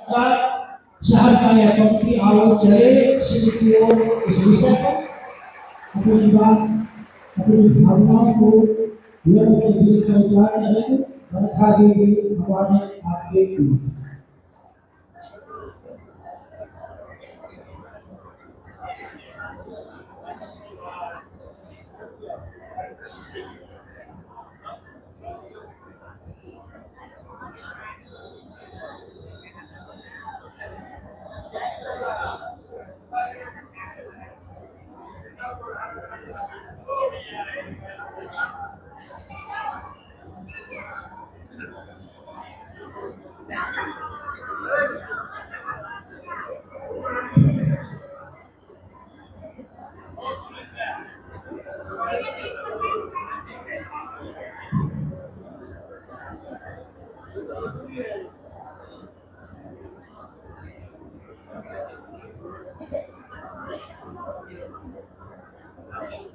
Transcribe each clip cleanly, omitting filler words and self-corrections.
शहर का यह पंक्ति आलोक चले शिव की ओर इस विषय पर अपनी बात अपनी भावनाओं को लोगों के बीच में उतार रहे बरखा देवी हमारे आपके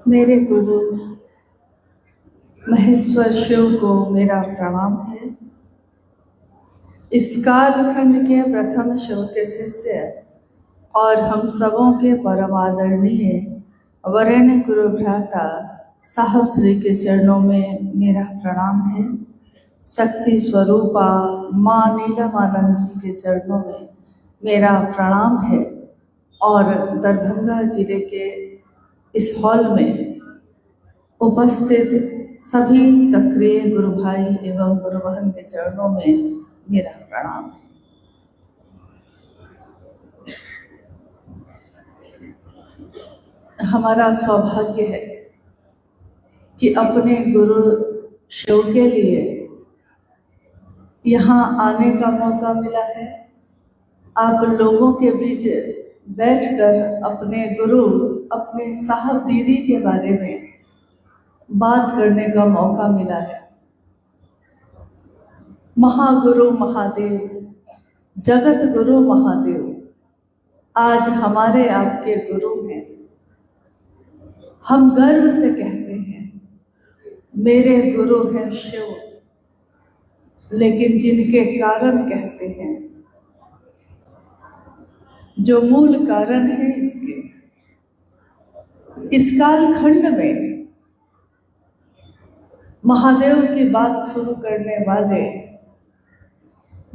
मेरे गुरु महेश्वर शिव को मेरा प्रणाम है। इस कालखंड के प्रथम शिव के शिष्य और हम सबों के परम आदरणीय वरेण्य गुरु भ्राता साहब श्री के चरणों में मेरा प्रणाम है। शक्ति स्वरूपा माँ नीलमानंद जी के चरणों में मेरा प्रणाम है और दरभंगा जिले के इस हॉल में उपस्थित सभी सक्रिय गुरु भाई एवं गुरु बहन के चरणों में मेरा प्रणाम है। हमारा सौभाग्य है कि अपने गुरु शिव के लिए यहाँ आने का मौका मिला है। आप लोगों के बीच बैठकर अपने गुरु अपने साहब दीदी के बारे में बात करने का मौका मिला है। महागुरु महादेव, जगत गुरु महादेव आज हमारे आपके गुरु हैं। हम गर्व से कहते हैं मेरे गुरु हैं शिव, लेकिन जिनके कारण कहते हैं, जो मूल कारण है इसके, इस कालखंड में महादेव की बात शुरू करने वाले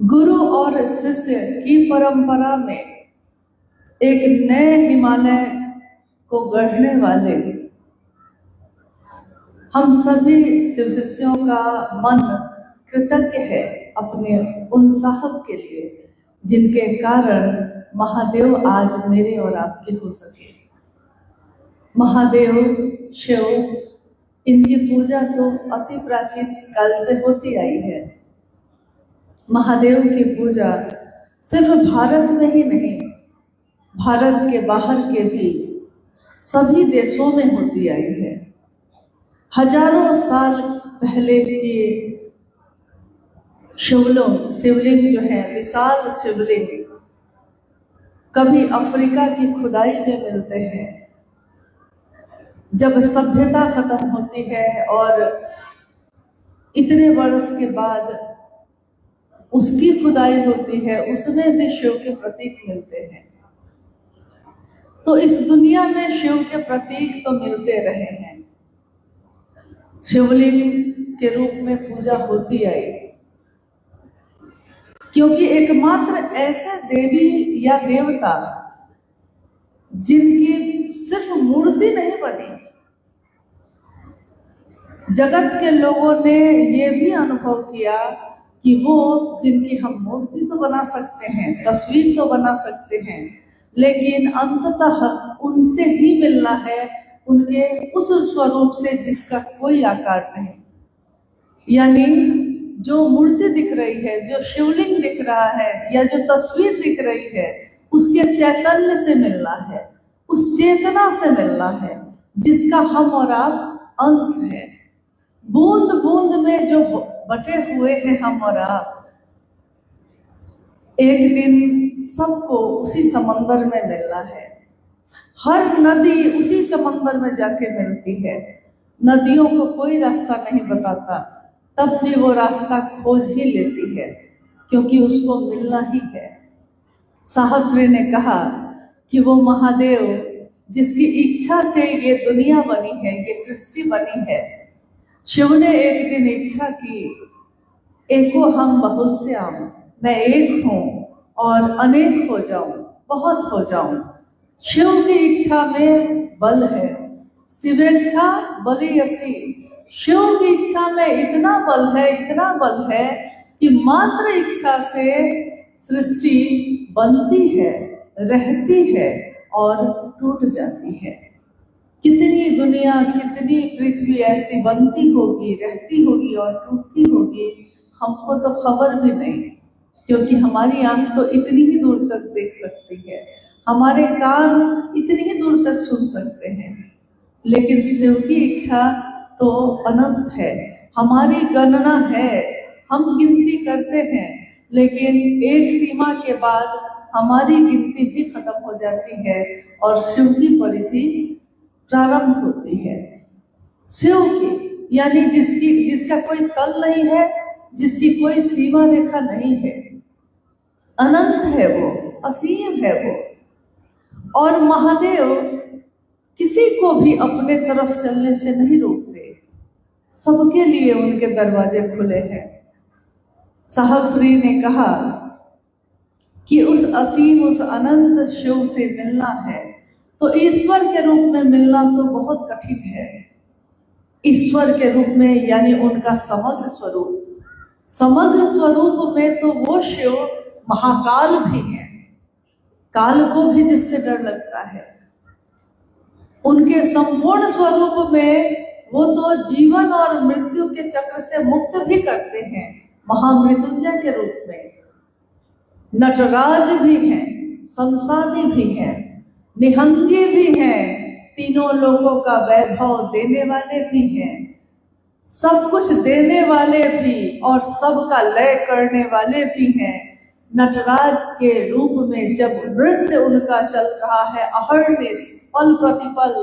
गुरु और शिष्य की परंपरा में एक नए हिमालय को गढ़ने वाले हम सभी शिव शिष्यों का मन कृतज्ञ है अपने उन साहब के लिए जिनके कारण महादेव आज मेरे और आपके हो सके। महादेव शिव, इनकी पूजा तो अति प्राचीन काल से होती आई है। महादेव की पूजा सिर्फ भारत में ही नहीं, भारत के बाहर के भी सभी देशों में होती आई है। हजारों साल पहले की शिवलिंग जो है, विशाल शिवलिंग कभी अफ्रीका की खुदाई में मिलते हैं। जब सभ्यता खत्म होती है और इतने वर्ष के बाद उसकी खुदाई होती है, उसमें भी शिव के प्रतीक मिलते हैं। तो इस दुनिया में शिव के प्रतीक तो मिलते रहे हैं, शिवलिंग के रूप में पूजा होती आई, क्योंकि एकमात्र ऐसे देवी या देवता जिनकी सिर्फ मूर्ति नहीं बनी, जगत के लोगों ने ये भी अनुभव किया कि वो जिनकी हम मूर्ति तो बना सकते हैं, तस्वीर तो बना सकते हैं, लेकिन अंततः उनसे ही मिलना है, उनके उस स्वरूप से जिसका कोई आकार नहीं। यानी जो मूर्ति दिख रही है, जो शिवलिंग दिख रहा है या जो तस्वीर दिख रही है, उसके चैतन्य से मिलना है, उस चेतना से मिलना है जिसका हम और आप अंश हैं। बूंद बूंद में जो बटे हुए हैं हम और आप, एक दिन सबको उसी समंदर में मिलना है। हर नदी उसी समंदर में जाके मिलती है। नदियों को कोई रास्ता नहीं बताता, तब भी वो रास्ता खोज ही लेती है, क्योंकि उसको मिलना ही है। साहब श्री ने कहा कि वो महादेव जिसकी इच्छा से ये दुनिया बनी है, ये सृष्टि बनी है, शिव ने एक दिन इच्छा की, एको हम बहुश्याम, मैं एक हूँ और अनेक हो जाऊं, बहुत हो जाऊं। शिव की इच्छा में बल है, शिवेच्छा बली असी। शिव की इच्छा में इतना बल है, इतना बल है कि मात्र इच्छा से सृष्टि बनती है, रहती है और टूट जाती है। कितनी दुनिया, कितनी पृथ्वी ऐसी बनती होगी, रहती होगी और टूटती होगी, हमको तो खबर भी नहीं, क्योंकि हमारी आंख तो इतनी ही दूर तक देख सकती है, हमारे कान इतनी ही दूर तक सुन सकते हैं। लेकिन शिव की इच्छा तो अनंत है। हमारी गणना है, हम गिनती करते हैं, लेकिन एक सीमा के बाद हमारी गिनती भी खत्म हो जाती है और शिव की परिधि प्रारंभ होती है। शिव की यानी जिसका कोई तल नहीं है, जिसकी कोई सीमा रेखा नहीं है, अनंत है वो, असीम है वो। और महादेव किसी को भी अपने तरफ चलने से नहीं रोकते, सबके लिए उनके दरवाजे खुले हैं। साहब श्री ने कहा कि उस असीम, उस अनंत शिव से मिलना है तो ईश्वर के रूप में मिलना तो बहुत कठिन है। ईश्वर के रूप में यानी उनका समग्र स्वरूप, समग्र स्वरूप में तो वो शिव महाकाल भी है, काल को भी जिससे डर लगता है। उनके संपूर्ण स्वरूप में वो तो जीवन और मृत्यु के चक्र से मुक्त भी करते हैं, महामृत्युंजय के रूप में। नटराज भी हैं, संसादी भी हैं, निहंगी भी हैं, तीनों लोगों का वैभव देने वाले भी हैं, सब कुछ देने वाले भी और सबका लय करने वाले भी हैं। नटराज के रूप में जब नृत्य उनका चल रहा है अहर्निश पल प्रतिपल,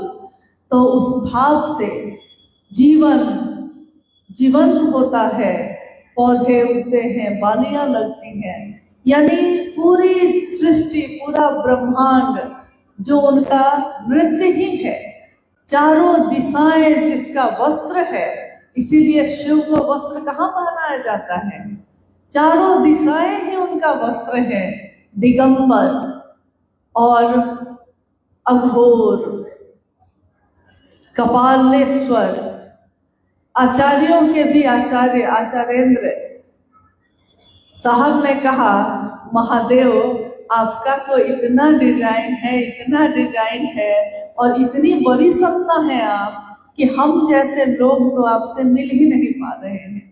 तो उस भाव से जीवन जीवंत होता है, पौधे उगते हैं, बालियां लगती हैं, यानी पूरी सृष्टि, पूरा ब्रह्मांड जो उनका नृत्य ही है। चारों दिशाएं जिसका वस्त्र है, इसीलिए शिव को वस्त्र कहाँ पहनाया जाता है? चारों दिशाएं ही उनका वस्त्र है। दिगंबर और अघोर, कपालेश्वर, आचार्यों के भी आचार्य आचार्येंद्र। साहब ने कहा महादेव आपका तो इतना डिजाइन है, इतना डिजाइन है और इतनी बड़ी सत्ता है आप कि हम जैसे लोग तो आपसे मिल ही नहीं पा रहे हैं।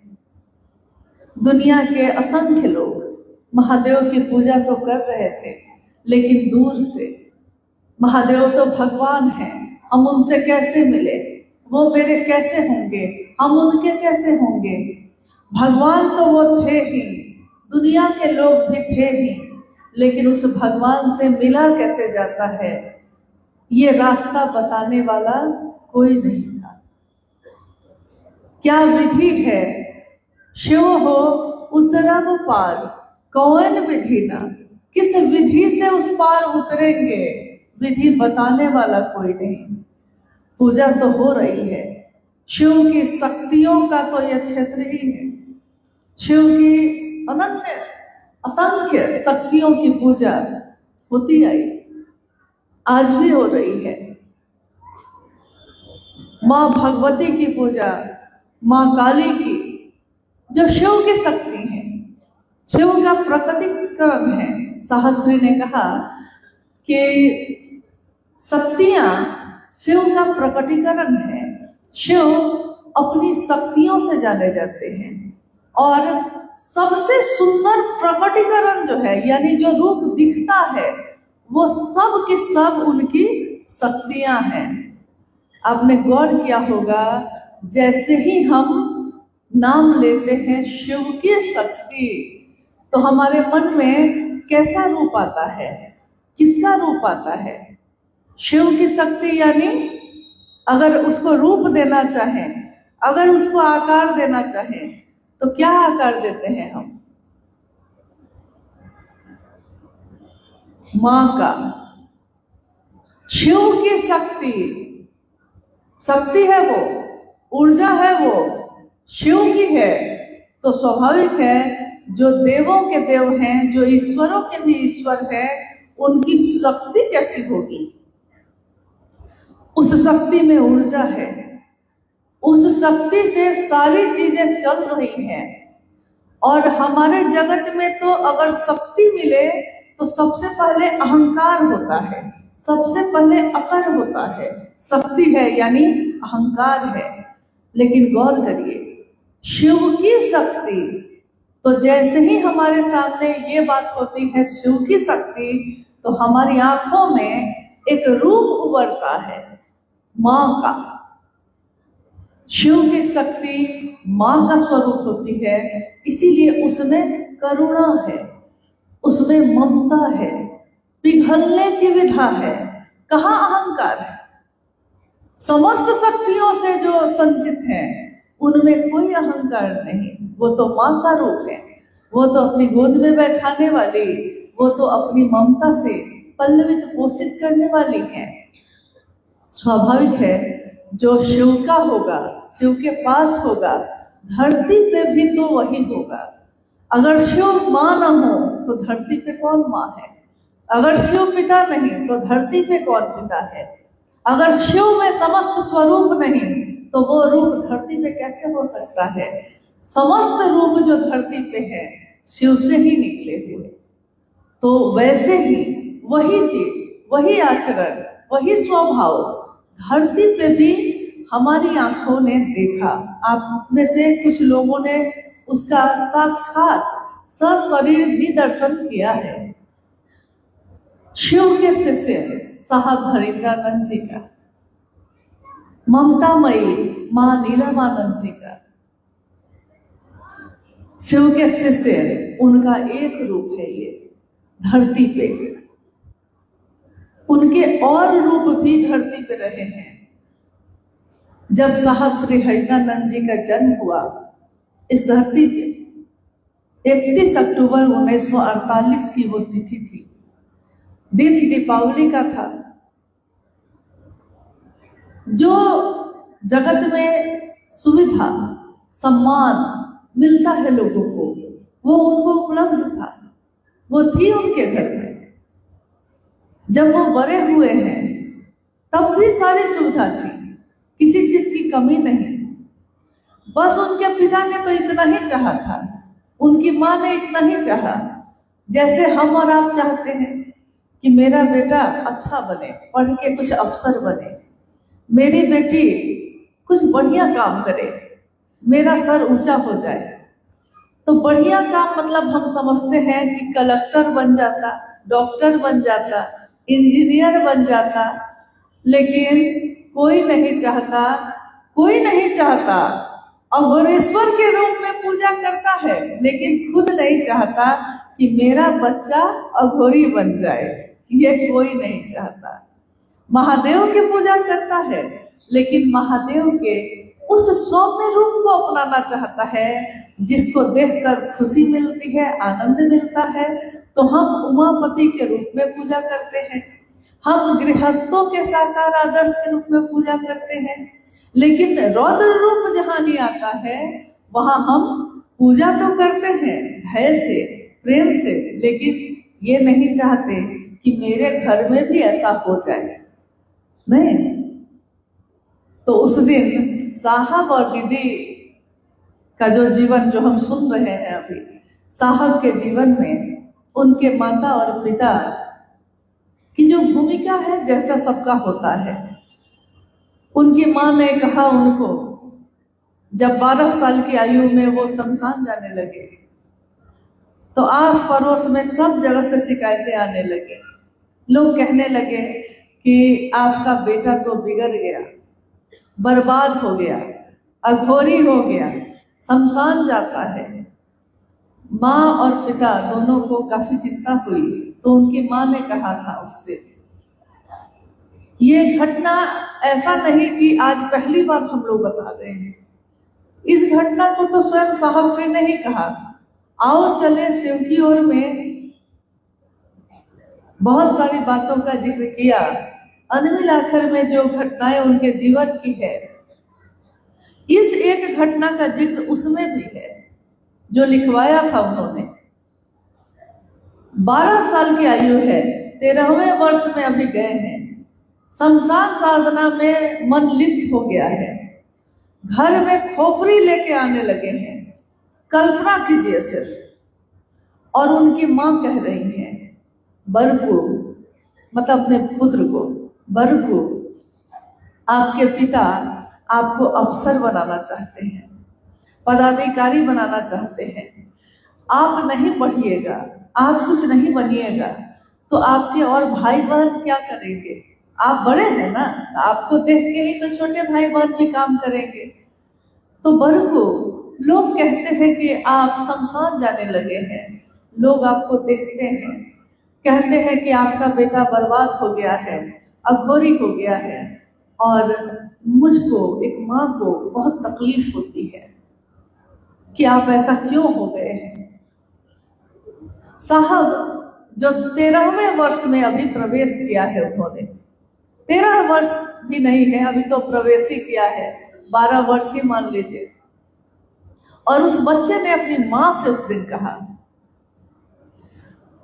दुनिया के असंख्य लोग महादेव की पूजा तो कर रहे थे, लेकिन दूर से। महादेव तो भगवान हैं, हम उनसे कैसे मिले, वो मेरे कैसे होंगे, हम उनके कैसे होंगे। भगवान तो वो थे ही, दुनिया के लोग भी थे ही, लेकिन उस भगवान से मिला कैसे जाता है, ये रास्ता बताने वाला कोई नहीं था। क्या विधि है, शिव हो उतरब पार, कौन विधि ना, किस विधि से उस पार उतरेंगे, विधि बताने वाला कोई नहीं। पूजा तो हो रही है, शिव की शक्तियों का तो यह क्षेत्र ही है। शिव की अनंत असंख्य शक्तियों की पूजा होती आई, आज भी हो रही है। माँ भगवती की पूजा, माँ काली की, जो शिव की शक्ति है, शिव का प्रकटीकरण है। साहब श्री ने कहा कि शक्तियां शिव का प्रकटीकरण है। शिव अपनी शक्तियों से जाने जाते हैं और सबसे सुंदर प्रकटीकरण जो है, यानी जो रूप दिखता है, वो सब की सब उनकी शक्तियां हैं। आपने गौर किया होगा, जैसे ही हम नाम लेते हैं शिव की शक्ति, तो हमारे मन में कैसा रूप आता है, किसका रूप आता है? शिव की शक्ति, यानी अगर उसको रूप देना चाहें, अगर उसको आकार देना चाहें, तो क्या आकार देते हैं हम? माँ का, शिव की शक्ति, शक्ति है वो, ऊर्जा है वो, शिव की है। तो स्वाभाविक है जो देवों के देव हैं, जो ईश्वरों के भी ईश्वर है, उनकी शक्ति कैसी होगी? उस शक्ति में ऊर्जा है, उस शक्ति से सारी चीजें चल रही हैं। और हमारे जगत में तो अगर शक्ति मिले तो सबसे पहले अहंकार होता है, सबसे पहले अकर होता है। शक्ति है यानी अहंकार है। लेकिन गौर करिए, शिव की शक्ति, तो जैसे ही हमारे सामने ये बात होती है शिव की शक्ति, तो हमारी आंखों में एक रूप उभरता है माँ का। शिव की शक्ति माँ का स्वरूप होती है, इसीलिए उसमें करुणा है, उसमें ममता है, पिघलने की विधा है। कहाँ अहंकार है? समस्त शक्तियों से जो संचित है उनमें कोई अहंकार नहीं। वो तो माँ का रूप है, वो तो अपनी गोद में बैठाने वाली, वो तो अपनी ममता से पल्लवित पोषित करने वाली है। स्वाभाविक है जो शिव का होगा, शिव के पास होगा, धरती पे भी तो वही होगा। अगर शिव माँ न हो तो धरती पे कौन माँ है? अगर शिव पिता नहीं तो धरती पे कौन पिता है? अगर शिव में समस्त स्वरूप नहीं तो वो रूप धरती पे कैसे हो सकता है? समस्त रूप जो धरती पे है शिव से ही निकले हुए। तो वैसे ही वही चीज, वही आचरण, वही स्वभाव धरती पे भी हमारी आंखों ने देखा। आप में से कुछ लोगों ने उसका साक्षात सशरीर भी दर्शन किया है। शिव के शिष्य साहब हरिंद्रानंद जी का, ममतामयी मां नीलमानंद जी का, शिव के शिष्य, उनका एक रूप है ये धरती पे। उनके और रूप भी धरती पे रहे हैं। जब साहब श्री हरिंद्रानंद जी का जन्म हुआ इस धरती पे 31 अक्टूबर 1948 की वो तिथि थी। दिन दीपावली का था। जो जगत में सुविधा सम्मान मिलता है लोगों को, वो उनको उपलब्ध था, वो थी उनके घर में। जब वो बड़े हुए हैं तब भी सारी सुविधा थी, किसी चीज की कमी नहीं। बस उनके पिता ने तो इतना ही चाहा था, उनकी माँ ने इतना ही चाहा, जैसे हम और आप चाहते हैं कि मेरा बेटा अच्छा बने, पढ़ के कुछ अफसर बने, मेरी बेटी कुछ बढ़िया काम करे, मेरा सर ऊंचा हो जाए। तो बढ़िया काम मतलब हम समझते हैं कि कलेक्टर बन जाता, डॉक्टर बन जाता, इंजीनियर बन जाता। लेकिन कोई नहीं चाहता, कोई नहीं चाहता। अघोरेश्वर के रूप में पूजा करता है लेकिन खुद नहीं चाहता कि मेरा बच्चा अघोरी बन जाए, ये कोई नहीं चाहता। महादेव की पूजा करता है लेकिन महादेव के उस सौम्य रूप को अपनाना चाहता है जिसको देखकर खुशी मिलती है, आनंद मिलता है। तो हम उमापति के रूप में पूजा करते हैं, हम गृहस्थों के साकार आदर्श के रूप में पूजा करते हैं। लेकिन रौद्र रूप जहाँ नहीं आता है वहाँ हम पूजा तो करते हैं भय से, प्रेम से, लेकिन ये नहीं चाहते कि मेरे घर में भी ऐसा हो जाए। नहीं। तो उस दिन साहब और दीदी का जो जीवन जो हम सुन रहे हैं अभी, साहब के जीवन में उनके माता और पिता की जो भूमिका है जैसा सबका होता है। उनकी माँ ने कहा उनको, जब 12 साल की आयु में वो शमशान जाने लगे तो आस पड़ोस में सब जगह से शिकायतें आने लगे। लोग कहने लगे कि आपका बेटा तो बिगड़ गया, बर्बाद हो गया, अघोरी हो गया, शमशान जाता है। माँ और पिता दोनों को काफी चिंता हुई। तो उनकी माँ ने कहा था उस दिन, ये घटना ऐसा नहीं कि आज पहली बार हम लोग बता रहे हैं, इस घटना को तो स्वयं साहब श्री ने ही कहा, आओ चले शिव की ओर में बहुत सारी बातों का जिक्र किया। अनमिल आखिर में जो घटनाएं उनके जीवन की है, इस एक घटना का जिक्र उसमें भी है जो लिखवाया था उन्होंने। 12 साल की आयु है, 13वें वर्ष में अभी गए हैं, शमशान साधना में मन लिप्त हो गया है, घर में खोपड़ी लेके आने लगे हैं। कल्पना कीजिए सिर्फ। और उनकी माँ कह रही है बरकू, मतलब अपने पुत्र को, बरकू आपके पिता आपको अफसर बनाना चाहते हैं, पदाधिकारी बनाना चाहते हैं। आप नहीं पढ़िएगा, आप कुछ नहीं बनिएगा तो आपके और भाई बहन क्या करेंगे? आप बड़े हैं ना, आपको देख के ही तो छोटे भाई बहन भी काम करेंगे। तो बरकू, लोग कहते हैं कि आप शमशान जाने लगे हैं, लोग आपको देखते हैं, कहते हैं कि आपका बेटा बर्बाद हो गया है, अघोरी हो गया है, और मुझको एक माँ को बहुत तकलीफ होती है कि आप ऐसा क्यों हो गए हैं। साहब जो 13वें वर्ष में अभी प्रवेश किया है उन्होंने, 13 वर्ष भी नहीं है, अभी तो प्रवेश ही किया है, 12 वर्ष ही मान लीजिए। और उस बच्चे ने अपनी माँ से उस दिन कहा,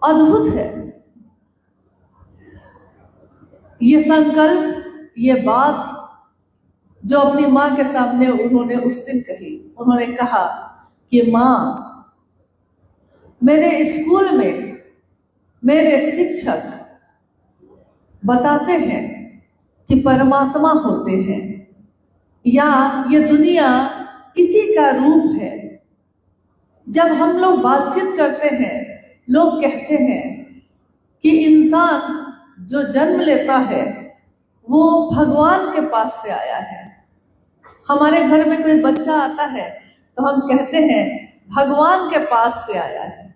अद्भुत है ये संकल्प, ये बात जो अपनी माँ के सामने उन्होंने उस दिन कही। उन्होंने कहा कि माँ, मेरे स्कूल में मेरे शिक्षक बताते हैं कि परमात्मा होते हैं, या ये दुनिया इसी का रूप है। जब हम लोग बातचीत करते हैं, लोग कहते हैं कि इंसान जो जन्म लेता है वो भगवान के पास से आया है। हमारे घर में कोई बच्चा आता है तो हम कहते हैं भगवान के पास से आया है।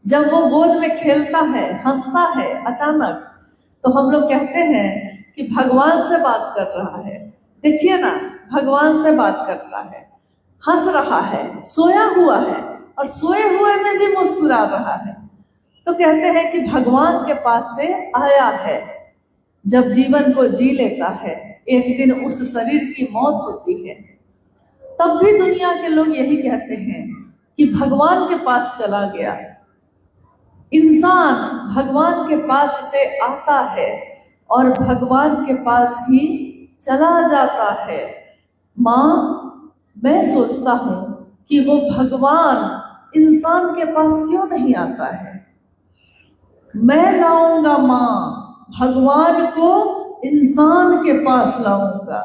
जब वो गोद में खेलता है, हंसता है अचानक, तो हम लोग कहते हैं कि भगवान से बात कर रहा है। देखिए ना, भगवान से बात करता है, हंस रहा है, सोया हुआ है और सोए हुए में भी मुस्कुरा रहा है। तो कहते हैं कि भगवान के पास से आया है। जब जीवन को जी लेता है, एक दिन उस शरीर की मौत होती है, तब भी दुनिया के लोग यही कहते हैं कि भगवान के पास चला गया। इंसान भगवान के पास से आता है और भगवान के पास ही चला जाता है। माँ, मैं सोचता हूँ कि वो भगवान इंसान के पास क्यों नहीं आता है। मैं लाऊंगा माँ, भगवान को इंसान के पास लाऊंगा।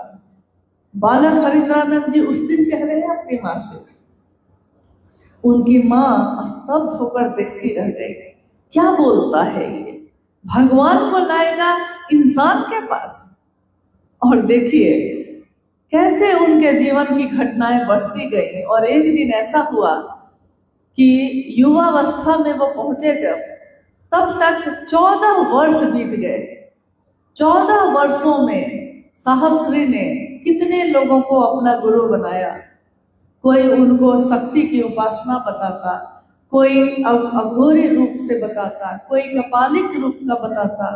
बालक हरिद्रानंद जी उस दिन कह रहे हैं अपनी माँ से। उनकी माँ स्तब्ध होकर देखती रह गई, क्या बोलता है ये, भगवान को लाएगा इंसान के पास। और देखिए कैसे उनके जीवन की घटनाएं बढ़ती गई। और एक दिन ऐसा हुआ कि युवावस्था में वो पहुंचे जब, तब तक 14 वर्ष बीत गए। 14 वर्षों में साहब श्री ने कितने लोगों को अपना गुरु बनाया। कोई उनको शक्ति की उपासना बताता, कोई अघोरी रूप से बताता, कोई कपालिक रूप का बताता,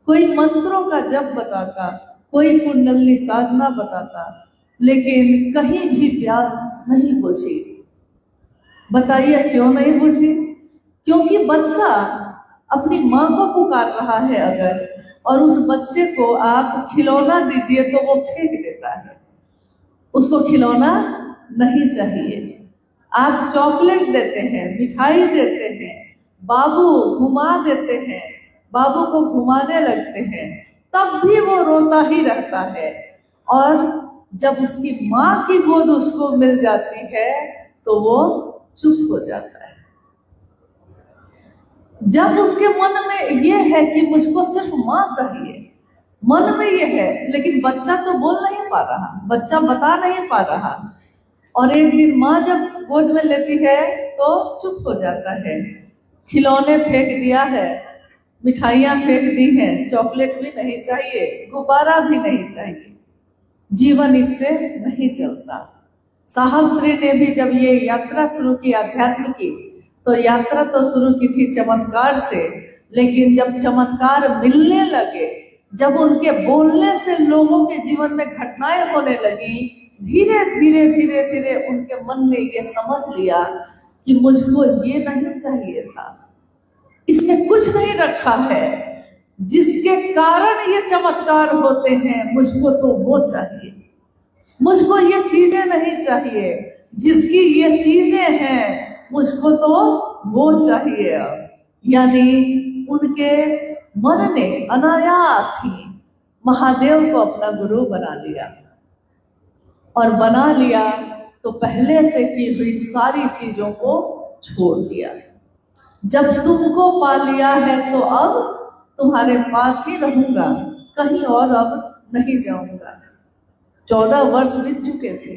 कोई मंत्रों का जप बताता, कोई कुंडली साधना बताता, लेकिन कहीं भी प्यास नहीं बुझी। बताइए क्यों नहीं बुझी? क्योंकि बच्चा अपनी माँ को पुकार रहा है अगर, और उस बच्चे को आप खिलौना दीजिए तो वो फेंक देता है, उसको खिलौना नहीं चाहिए। आप चॉकलेट देते हैं, मिठाई देते हैं, बाबू घुमा देते हैं, बाबू को घुमाने लगते हैं, तब भी वो रोता ही रहता है। और जब उसकी माँ की गोद उसको मिल जाती है तो वो चुप हो जाता है। जब उसके मन में ये है कि मुझको सिर्फ माँ चाहिए, मन में ये है, लेकिन बच्चा तो बोल नहीं पा रहा, बच्चा बता नहीं पा रहा। और एक दिन माँ जब गोद में लेती है तो चुप हो जाता है। खिलौने फेंक दिया है, मिठाइयाँ फेंक दी हैं, चॉकलेट भी नहीं चाहिए, गुब्बारा भी नहीं चाहिए, जीवन इससे नहीं चलता। साहब श्री ने भी जब ये यात्रा शुरू की अध्यात्म की, तो यात्रा तो शुरू की थी चमत्कार से, लेकिन जब चमत्कार मिलने लगे, जब उनके बोलने से लोगों के जीवन में घटनाएं होने लगी, धीरे धीरे धीरे धीरे उनके मन ने ये समझ लिया कि मुझको ये नहीं चाहिए था, इसमें कुछ नहीं रखा है जिसके कारण ये चमत्कार होते हैं, मुझको तो वो चाहिए। मुझको ये चीजें नहीं चाहिए जिसकी ये चीजें हैं, मुझको तो वो चाहिए। अब यानी उनके मन ने अनायास ही महादेव को अपना गुरु बना लिया, और बना लिया तो पहले से की हुई सारी चीजों को छोड़ दिया। जब तुमको पा लिया है तो अब तुम्हारे पास ही रहूंगा, कहीं और अब नहीं जाऊंगा। 14 वर्ष बीत चुके थे।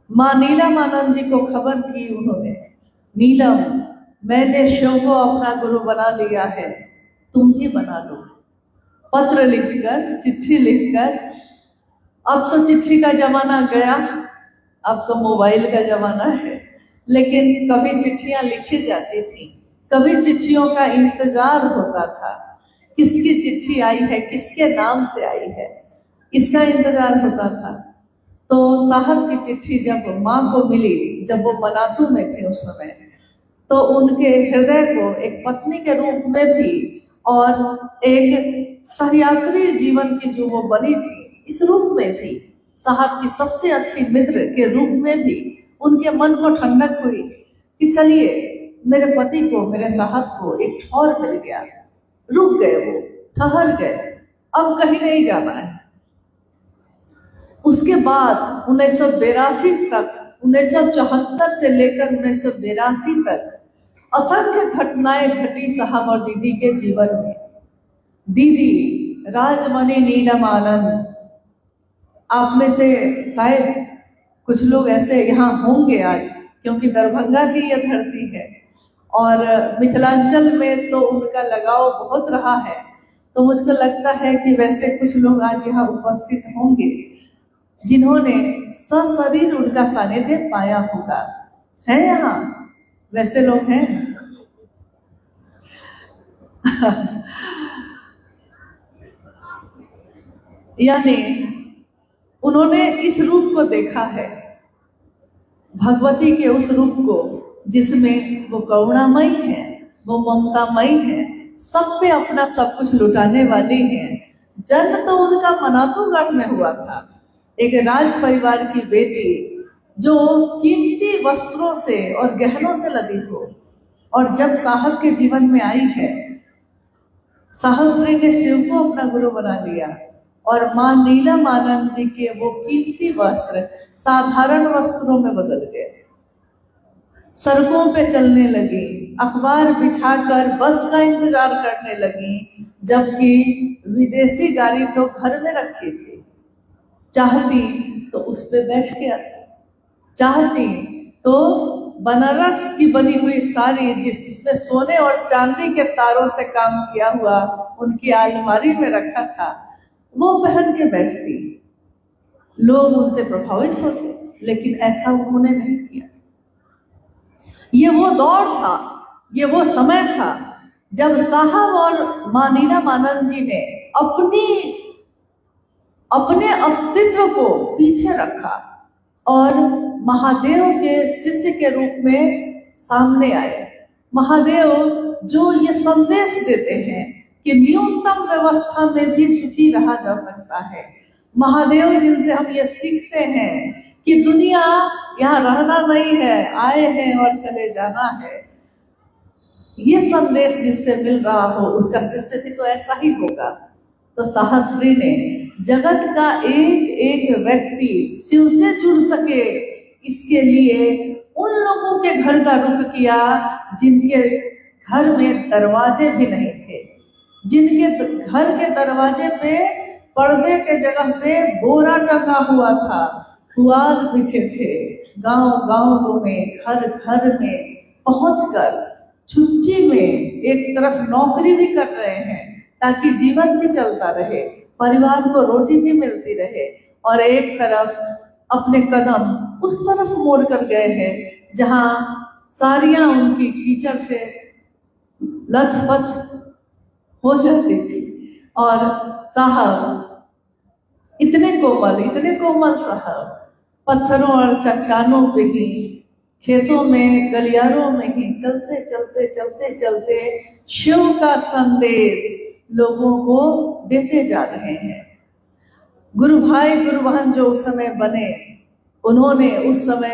माँ नीलम आनंद जी को खबर की उन्होंने, नीलम, मैंने शिव को अपना गुरु बना लिया है, तुम भी बना लो। पत्र लिखकर, चिट्ठी लिखकर, अब तो चिट्ठी का जमाना गया, अब तो मोबाइल का जमाना है, लेकिन कभी चिट्ठियां लिखी जाती थी, कभी चिट्ठियों का इंतजार होता था, किसकी चिट्ठी आई है, किसके नाम से आई है, इसका इंतजार होता था। तो साहब की चिट्ठी जब माँ को मिली, जब वो मनातू में थे उस समय, तो उनके हृदय को एक पत्नी के रूप में भी और एक सहयात्री जीवन की जो वो बनी थी, इस रूप में भी, साहब की सबसे अच्छी मित्र के रूप में भी उनके मन को ठंडक हुई कि चलिए, मेरे पति को, मेरे साहब को एक ठौर मिल गया, रुक गए, वो ठहर गए, अब कहीं नहीं जाना है। उसके बाद 1982 तक, 1974 से लेकर 1982 तक असंख्य घटनाएं घटी साहब और दीदी के जीवन में। दीदी राजमणि नीलम आनंद, आप में से शायद कुछ लोग ऐसे यहाँ होंगे आज, क्योंकि दरभंगा की यह धरती है और मिथिलांचल में तो उनका लगाव बहुत रहा है, तो मुझको लगता है कि वैसे कुछ लोग आज यहाँ उपस्थित होंगे जिन्होंने सशरीर उनका सानिध्य पाया होगा। है यहाँ वैसे लोग हैं? यानी उन्होंने इस रूप को देखा है, भगवती के उस रूप को जिसमें वो करुणामयी है, वो ममतामयी है, सब पे अपना सब कुछ लुटाने वाली है। जन्म तो उनका मनातूगढ़ में हुआ था, एक राज परिवार की बेटी जो कीमती वस्त्रों से और गहनों से लदी हो, और जब साहब के जीवन में आई है, साहब श्री ने शिव को अपना गुरु बना लिया और माँ नीलम आनंद जी के वो कीमती वस्त्र साधारण वस्त्रों में बदल गए। सड़कों पे चलने लगी, अखबार बिछाकर बस का इंतजार करने लगी, जबकि विदेशी गाड़ी तो घर में रखी थी। चाहती तो उस पे बैठ के आती, चाहती तो बनारस की बनी हुई साड़ी जिसमें सोने और चांदी के तारों से काम किया हुआ उनकी अलमारी में रखा था, वो पहन के बैठती। लोग उनसे प्रभावित होते, लेकिन ऐसा उन्होंने नहीं किया। ये वो दौर था, ये वो समय था जब साहब और माँ नीलम आनंद जी ने अपने अस्तित्व को पीछे रखा और महादेव के शिष्य के रूप में सामने आए। महादेव जो ये संदेश देते हैं कि न्यूनतम व्यवस्था में भी सुखी रहा जा सकता है। महादेव जिनसे हम ये सीखते हैं कि दुनिया यहाँ रहना नहीं है, आए हैं और चले जाना है। ये संदेश जिससे मिल रहा हो उसका शिष्य भी तो ऐसा ही होगा। तो साहब श्री ने जगत का एक एक व्यक्ति शिव से जुड़ सके, इसके लिए उन लोगों के घर का रुख किया जिनके घर में दरवाजे भी नहीं थे, जिनके घर के दरवाजे पे पर्दे के जगह पे बोरा टंगा हुआ था, पुआल बिछे थे। गांव में, घर घर में पहुंचकर छुट्टी में एक तरफ नौकरी भी कर रहे हैं ताकि जीवन भी चलता रहे, परिवार को रोटी भी मिलती रहे, और एक तरफ अपने कदम उस तरफ मोड़ कर गए हैं जहां साड़ियां उनकी कीचड़ से लथपथ हो जाती थी। और साहब इतने कोमल साहब, पत्थरों और चट्टानों पे ही, खेतों में, गलियारों में ही चलते शिव का संदेश लोगों को देते जा रहे हैं। गुरु भाई गुरु बहन जो उस समय बने, उन्होंने उस समय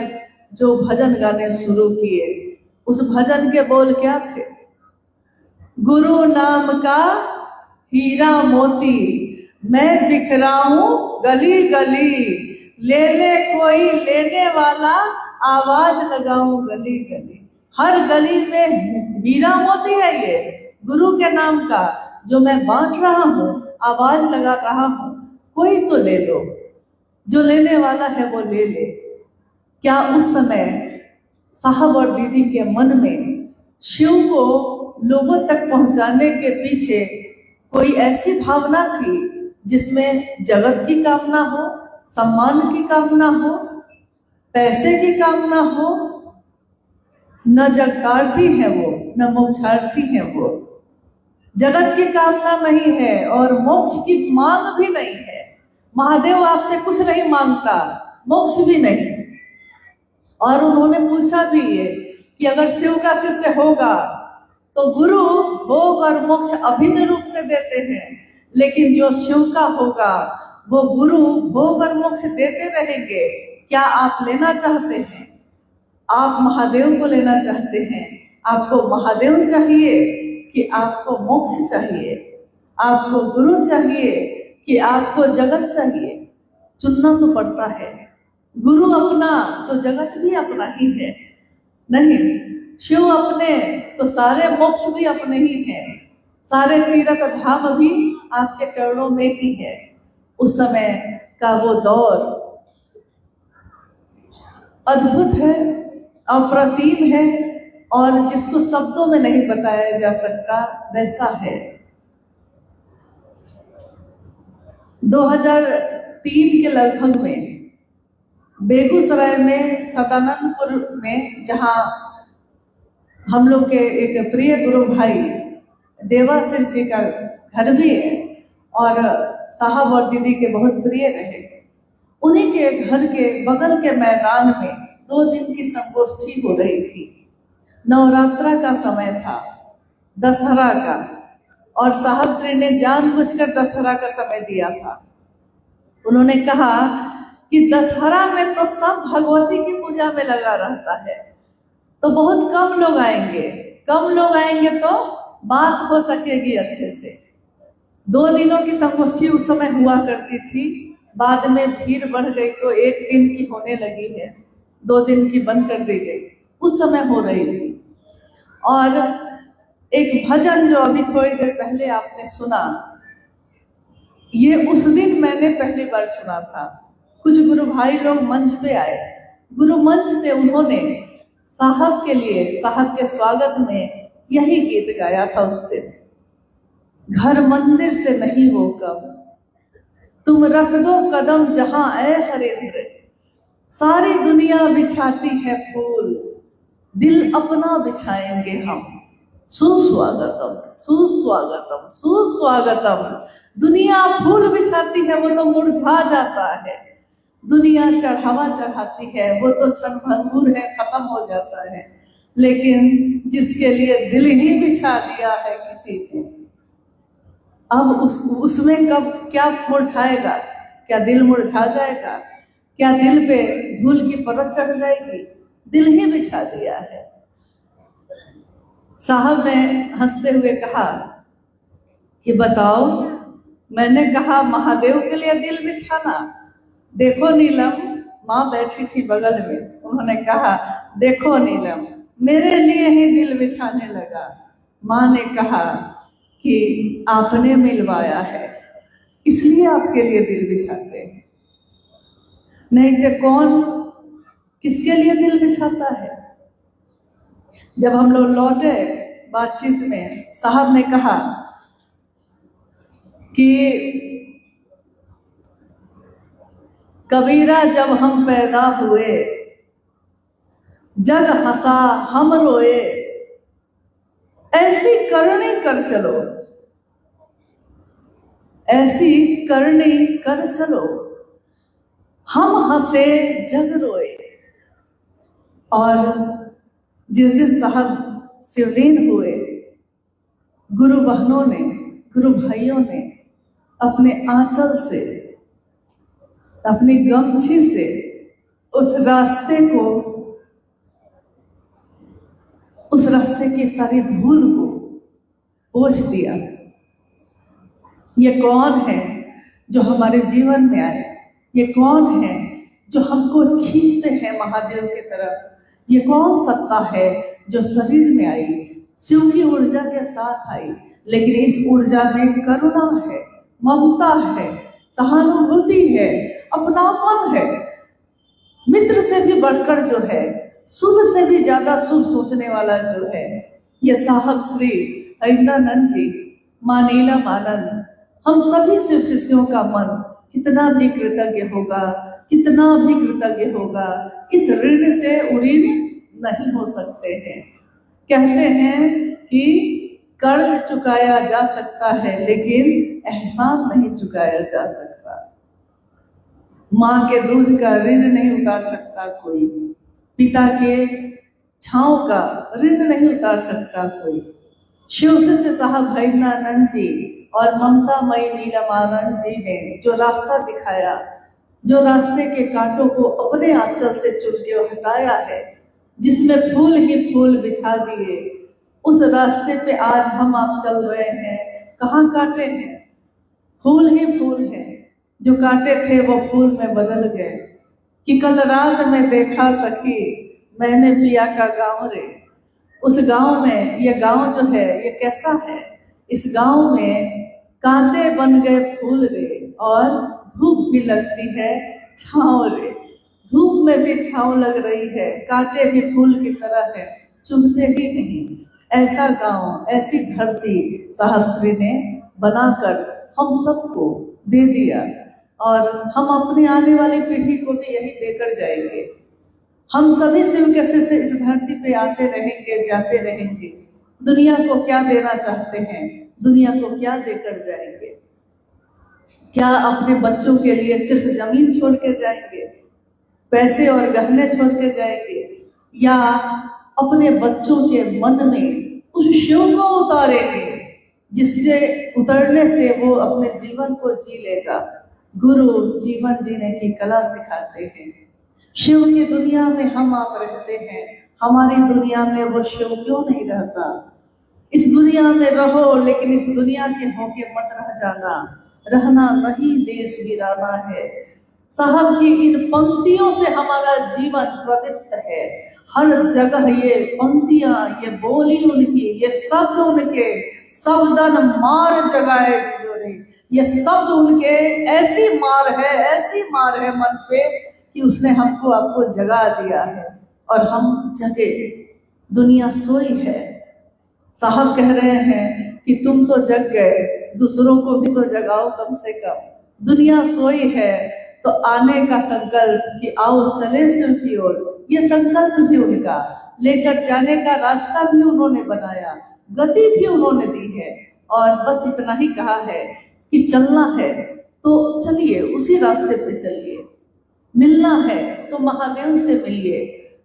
जो भजन गाने शुरू किए, उस भजन के बोल क्या थे? गुरु नाम का हीरा मोती मैं बिखराऊं गली गली, ले ले कोई लेने वाला आवाज लगाऊं गली गली। हर गली में हीरा मोती है ये गुरु के नाम का, जो मैं बांट रहा हूँ, आवाज लगा रहा हूँ, कोई तो ले लो, जो लेने वाला है वो ले ले। क्या उस समय साहब और दीदी के मन में शिव को लोगों तक पहुंचाने के पीछे कोई ऐसी भावना थी जिसमें जगत की कामना हो, सम्मान की कामना हो, पैसे की कामना हो? न जगतार्थी है वो, न मोक्षार्थी है वो। जगत की कामना नहीं है और मोक्ष की मांग भी नहीं है। महादेव आपसे कुछ नहीं मांगता, मोक्ष भी नहीं। और उन्होंने पूछा भी ये कि अगर शिव का शिष्य होगा तो गुरु भोग और मोक्ष अभिन्न रूप से देते हैं, लेकिन जो शिव का होगा वो गुरु भोग और मोक्ष देते रहेंगे। क्या आप लेना चाहते हैं? आप महादेव को लेना चाहते हैं? आपको महादेव चाहिए कि आपको मोक्ष चाहिए? आपको गुरु चाहिए कि आपको जगत चाहिए? चुनना तो पड़ता है। गुरु अपना तो जगत भी अपना ही है। नहीं, शिव अपने तो सारे मोक्ष भी अपने ही हैं, सारे तीर्थ धाम भी आपके चरणों में ही है। उस समय का वो दौर अद्भुत है, अप्रतिम है, और जिसको शब्दों में नहीं बताया जा सकता वैसा है। 2003 के लगभग में बेगूसराय में सदानंदपुर में, जहाँ हम लोग के एक प्रिय गुरु भाई देवाशीष जी का घर भी है और साहब और दीदी के बहुत प्रिय रहे, उन्हीं के घर के बगल के मैदान में 2 दिन की संगोष्ठी हो रही थी। नवरात्रा का समय था, दशहरा का, और साहब श्री ने जानबूझकर दशहरा का समय दिया था। उन्होंने कहा कि दशहरा में तो सब भगवती की पूजा में लगा रहता है, तो बहुत कम लोग आएंगे तो बात हो सकेगी अच्छे से। 2 दिनों की संगोष्ठी उस समय हुआ करती थी, बाद में भीड़ बढ़ गई तो 1 दिन की होने लगी है, 2 दिन की बंद कर दी गई। उस समय हो रही थी। और एक भजन जो अभी थोड़ी देर पहले आपने सुना, ये उस दिन मैंने पहली बार सुना था। कुछ गुरु भाई लोग मंच पे आए, गुरु मंच से उन्होंने साहब के लिए, साहब के स्वागत में यही गीत गाया था उस दिन। घर मंदिर से नहीं वो कम, तुम रख दो कदम जहां ऐ हरेंद्र, सारी दुनिया बिछाती है फूल, दिल अपना बिछाएंगे हम, सुस्वागतम सुस्वागतम सुस्वागतम। दुनिया फूल बिछाती है वो तो मुरझा जाता है, दुनिया चढ़ावा चढ़ाती है वो तो क्षणभंगुर है, खत्म हो जाता है, लेकिन जिसके लिए दिल ही बिछा दिया है किसी ने, अब उसमें कब क्या मुरझाएगा? क्या दिल मुरझा जाएगा? क्या दिल पे धूल की परत चढ़ जाएगी? दिल ही बिछा दिया है। साहब ने हंसते हुए कहा कि बताओ, मैंने कहा महादेव के लिए दिल बिछाना? देखो नीलम, माँ बैठी थी बगल में, उन्होंने कहा देखो नीलम, मेरे लिए ही दिल बिछाने लगा। माँ ने कहा कि आपने मिलवाया है, इसलिए आपके लिए दिल बिछाते हैं, नहीं तो कौन किसके लिए दिल बिछाता है? जब हम लोग लौटे बातचीत में, साहब ने कहा कि कबीरा जब हम पैदा हुए, जग हंसा हम रोए, ऐसी करनी कर चलो ऐसी करनी कर चलो, हम हंसे जग रोए। और जिस दिन साहब शिवलीन हुए, गुरु बहनों ने, गुरु भाइयों ने अपने आंचल से, अपनी गमछी से उस रास्ते को, उस रास्ते की सारी धूल को पोंछ दिया। ये कौन है जो हमारे जीवन में आए? ये कौन है जो हमको खींचते हैं महादेव की तरफ? ये कौन सत्ता है जो शरीर में आई, शिव की ऊर्जा के साथ आई, लेकिन इस ऊर्जा में करुणा है, ममता है, सहानुभूति है, अपनापन है, मित्र से भी बढ़कर जो है, शुभ से भी ज्यादा शुभ सोचने वाला जो है, ये साहब श्री हरिंद्रानंद जी, मां नीलम आनंद, हम सभी शिव शिष्यों का मन कितना भी कृतज्ञ होगा, कितना भी कृतज्ञ होगा, इस ऋण से उऋण नहीं हो सकते हैं। कहते हैं कि कर्ज चुकाया जा सकता है, लेकिन एहसान नहीं चुकाया जा सकता। माँ के दूध का ऋण नहीं उतार सकता कोई, पिता के छांव का ऋण नहीं उतार सकता कोई। शिव से साहब हरिंद्रानंद जी और ममता मई नीलम आनंद जी ने जो रास्ता दिखाया, जो रास्ते के कांटों को अपने आंचल से चुन के हटाया है, जिसमें फूल ही फूल बिछा दिए, उस रास्ते पे आज हम आप चल रहे हैं। कहाँ कांटे हैं? फूल ही फूल हैं। जो कांटे थे वो फूल में बदल गए। कि कल रात में देखा सखी मैंने पिया का गाँव रे। उस गांव में, ये गांव जो है ये कैसा है? इस गांव में कांटे बन गए फूल रे, और धूप भी लगती है छाँव रे। धूप में भी छाँव लग रही है, कांटे भी फूल की तरह है, चुभते ही नहीं। ऐसा गांव, ऐसी धरती साहब श्री ने बनाकर हम सबको दे दिया, और हम अपनी आने वाली पीढ़ी को भी यही देकर जाएंगे। हम सभी शिव के शिष्य इस धरती पे आते रहेंगे, जाते रहेंगे। दुनिया को क्या देना चाहते हैं? दुनिया को क्या देकर जाएंगे? क्या अपने बच्चों के लिए सिर्फ जमीन छोड़ के जाएंगे, पैसे और गहने छोड़ के जाएंगे, या अपने बच्चों के मन में उस शिव को उतारेंगे जिसके उतरने से वो अपने जीवन को जी लेगा? गुरु जीवन जीने की कला सिखाते हैं। शिव की दुनिया में हम आप रहते हैं, हमारी दुनिया में वो शिव क्यों नहीं रहता? इस दुनिया में रहो, लेकिन इस दुनिया के होके मत रह जाना। रहना नहीं देश वीराना है। साहब की इन पंक्तियों से हमारा जीवन प्रदीप्त है। हर जगह ये पंक्तियां, ये बोली उनकी, ये शब्द उनके, शब्दन मार जगाए दिलोरे। ये शब्द उनके ऐसी मार है मन पे कि उसने हमको आपको जगा दिया है, और हम जगे। दुनिया सोई है। साहब कह रहे हैं कि तुम तो जग गए, दूसरों को भी तो जगाओ कम से कम। दुनिया सोई है तो आने का संकल्प कि आओ चले शिव की ओर, ये संकल्प भी उनका, लेकर जाने का रास्ता भी उन्होंने बनाया, गति भी उन्होंने दी है। और बस इतना ही कहा है कि चलना है तो चलिए, उसी रास्ते पे चलिए। मिलना है तो महादेव से मिलिए।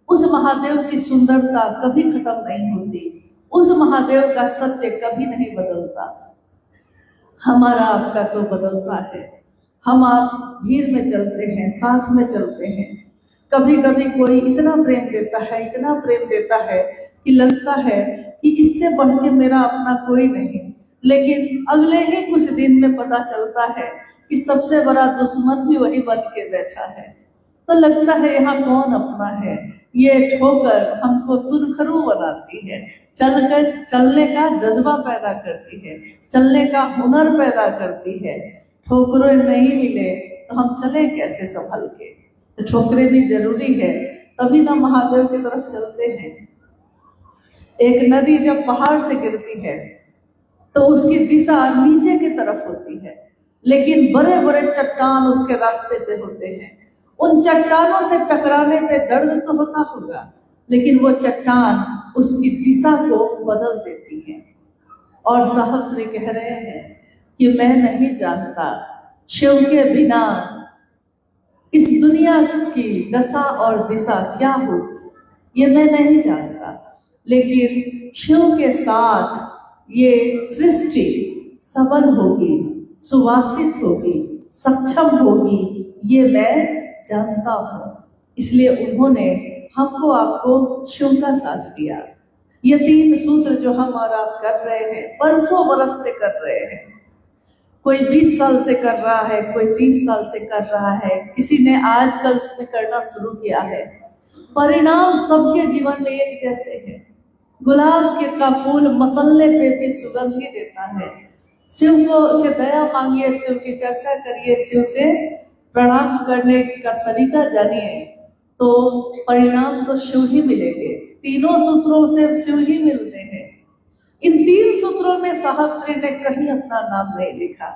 उस महादेव की सुंदरता कभी खत्म नहीं होती, उस महादेव का सत्य कभी नहीं बदलता। हमारा आपका तो बदलता है। हम आप भीड़ में चलते हैं, साथ में चलते हैं। कभी कभी कोई इतना प्रेम देता है, इतना प्रेम देता है कि लगता है कि इससे बढ़ के मेरा अपना कोई नहीं। लेकिन अगले ही कुछ दिन में पता चलता है कि सबसे बड़ा दुश्मन भी वही बन के बैठा है। तो लगता है यहाँ कौन अपना है। ये ठोकर हमको सुरखरू बनाती है, चलने का जज्बा पैदा करती है, चलने का हुनर पैदा करती है। ठोकरें नहीं मिले तो हम चले कैसे संभल के? तो ठोकरें भी जरूरी है, तभी ना महादेव की तरफ चलते हैं। एक नदी जब पहाड़ से गिरती है तो उसकी दिशा नीचे की तरफ होती है, लेकिन बड़े बड़े चट्टान उसके रास्ते पे होते हैं। उन चट्टानों से टकराने पे दर्द तो होता होगा, लेकिन वो चट्टान उसकी दिशा को बदल देती है। और साहब श्री कह रहे हैं कि मैं नहीं जानता शिव के बिना इस दुनिया की दशा और दिशा क्या होगी, ये मैं नहीं जानता। लेकिन शिव के साथ ये सृष्टि सबल होगी, सुवासित होगी, सक्षम होगी, ये मैं जानता हूँ। इसलिए उन्होंने हमको आपको शिव का साथ दिया। ये 3 सूत्र जो हम और आप कर रहे हैं, बरसों बरस से कर रहे हैं। कोई 20 साल से कर रहा है, कोई 30 साल से कर रहा है, किसी ने आजकल में करना शुरू किया है। परिणाम सबके जीवन में एक जैसे है। गुलाब के का फूल मसलने पे भी सुगंध ही देता है। शिव को से दया मांगिए, शिव की चर्चा करिए, शिव से प्रणाम करने का तरीका जानिए, तो परिणाम तो शिव ही मिलेंगे। तीनों सूत्रों से शिव ही मिलते हैं। इन 3 सूत्रों में साहब श्री ने कहीं अपना नाम नहीं लिखा।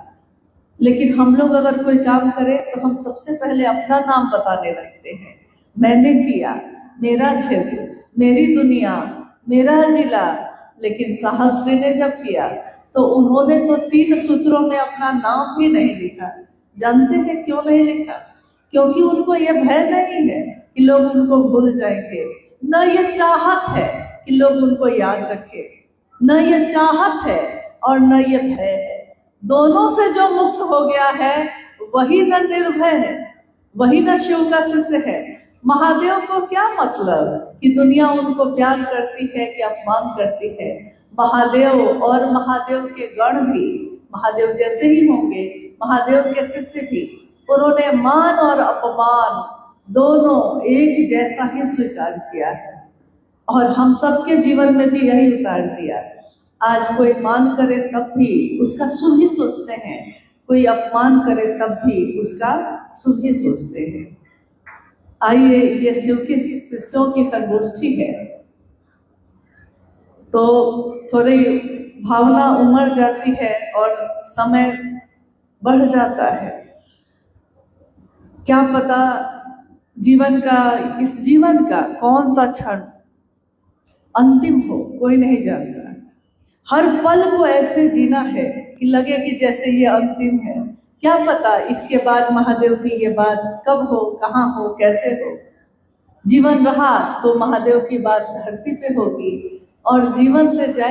लेकिन हम लोग अगर कोई काम करें तो हम सबसे पहले अपना नाम बताने लगते हैं। मैंने किया, मेरा क्षेत्र, मेरी दुनिया, मेरा जिला। लेकिन साहब श्री ने जब किया तो उन्होंने तो 3 सूत्रों में अपना नाम भी नहीं लिखा। जानते हैं क्यों नहीं लिखा? क्योंकि उनको यह भय नहीं है कि लोग उनको भूल जाएंगे, न ये चाहत है कि लोग उनको याद रखें, न ये चाहत है और न ये भय है। दोनों से जो मुक्त हो गया है वही न निर्भय है, वही न शिव का शिष्य है। महादेव को क्या मतलब कि दुनिया उनको प्यार करती है कि अपमान करती है। महादेव और महादेव के गण भी महादेव जैसे ही होंगे, महादेव के शिष्य भी, उन्होंने मान और अपमान दोनों एक जैसा ही स्वीकार किया है। और हम सबके जीवन में भी यही उतार दिया। आज कोई मान करे तब भी उसका शुभ ही सोचते हैं, कोई अपमान करे तब भी उसका शुभ ही सोचते हैं। आइए, ये शिव की शिष्यों की संगोष्ठी है, तो थोड़ी भावना उमड़ जाती है और समय बढ़ जाता है। क्या पता जीवन का, इस जीवन का कौन सा क्षण अंतिम हो, कोई नहीं जानता। हर पल को ऐसे जीना है कि लगे कि जैसे ये अंतिम है। क्या पता इसके बाद महादेव की ये बात कब हो, कहाँ हो, कैसे हो। जीवन रहा तो महादेव की बात धरती पे होगी और जीवन से जाए